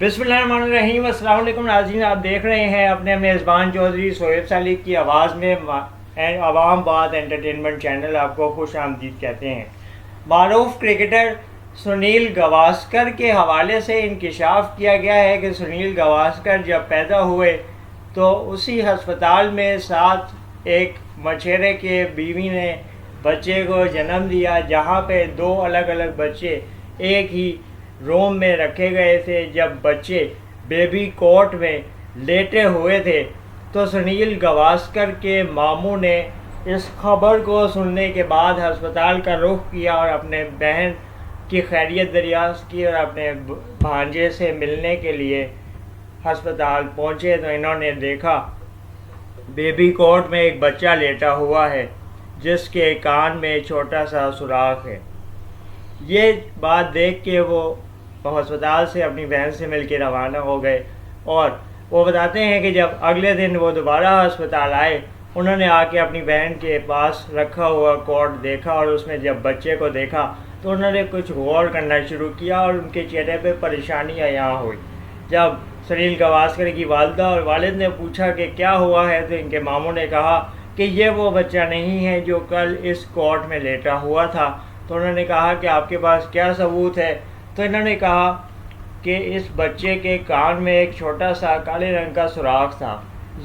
بسم اللہ الرحمن الرحیم۔ السلام علیکم ناظرین، آپ دیکھ رہے ہیں اپنے میزبان چودھری سہیب سالک کی آواز میں عوام بات انٹرٹینمنٹ چینل آپ کو خوش آمدید کہتے ہیں۔ معروف کرکٹر سنیل گواسکر کے حوالے سے انکشاف کیا گیا ہے کہ سنیل گواسکر جب پیدا ہوئے تو اسی ہسپتال میں ساتھ ایک مچھیرے کے بیوی نے بچے کو جنم دیا، جہاں پہ دو الگ الگ بچے ایک ہی روم میں رکھے گئے تھے۔ جب بچے بیبی کوٹ میں لیٹے ہوئے تھے تو سنیل گواسکر کے ماموں نے اس خبر کو سننے کے بعد ہسپتال کا رخ کیا اور اپنے بہن کی خیریت دریافت کی اور اپنے بھانجے سے ملنے کے لیے ہسپتال پہنچے تو انہوں نے دیکھا بیبی کوٹ میں ایک بچہ لیٹا ہوا ہے جس کے کان میں چھوٹا سا سوراخ ہے۔ یہ بات دیکھ کے وہ ہسپتال سے اپنی بہن سے مل کے روانہ ہو گئے، اور وہ بتاتے ہیں کہ جب اگلے دن وہ دوبارہ ہسپتال آئے، انہوں نے آ کے اپنی بہن کے پاس رکھا ہوا کوٹ دیکھا اور اس میں جب بچے کو دیکھا تو انہوں نے کچھ غور کرنا شروع کیا اور ان کے چہرے پہ پریشانیاں یہاں ہوئی۔ جب سنیل گواسکر کی والدہ اور والد نے پوچھا کہ کیا ہوا ہے تو ان کے ماموں نے کہا کہ یہ وہ بچہ نہیں ہے جو کل اس کوٹ میں لیٹا ہوا تھا۔ تو انہوں نے کہا کہ آپ کے پاس کیا ثبوت ہے؟ تو انہوں نے کہا کہ اس بچے کے کان میں ایک چھوٹا سا کالے رنگ کا سوراخ تھا۔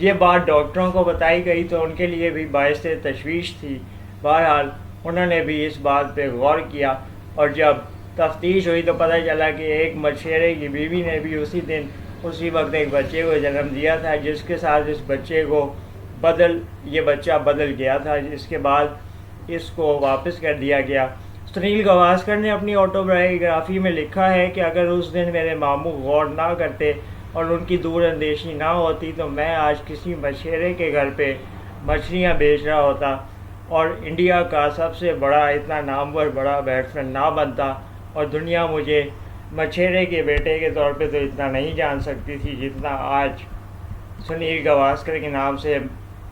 یہ بات ڈاکٹروں کو بتائی گئی تو ان کے لیے بھی باعث تشویش تھی۔ بہرحال انہوں نے بھی اس بات پہ غور کیا، اور جب تفتیش ہوئی تو پتہ چلا کہ ایک مچھیرے کی بیوی نے بھی اسی وقت ایک بچے کو جنم دیا تھا، جس کے ساتھ اس بچے کو یہ بچہ بدل گیا تھا، جس کے بعد اس کو واپس کر دیا گیا۔ سنیل گواسکر نے اپنی آٹو بایوگرافی میں لکھا ہے کہ اگر اس دن میرے ماموں غور نہ کرتے اور ان کی دور اندیشی نہ ہوتی تو میں آج کسی مچھیرے کے گھر پہ مچھلیاں بیچ رہا ہوتا اور انڈیا کا سب سے بڑا اتنا نامور بڑا بیٹسمین نہ بنتا، اور دنیا مجھے مچھیرے کے بیٹے کے طور پہ تو اتنا نہیں جان سکتی تھی جتنا آج سنیل گواسکر کے نام سے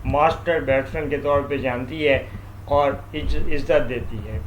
ماسٹر بیٹسمین کے طور پہ جانتی ہے اور عزت دیتی ہے۔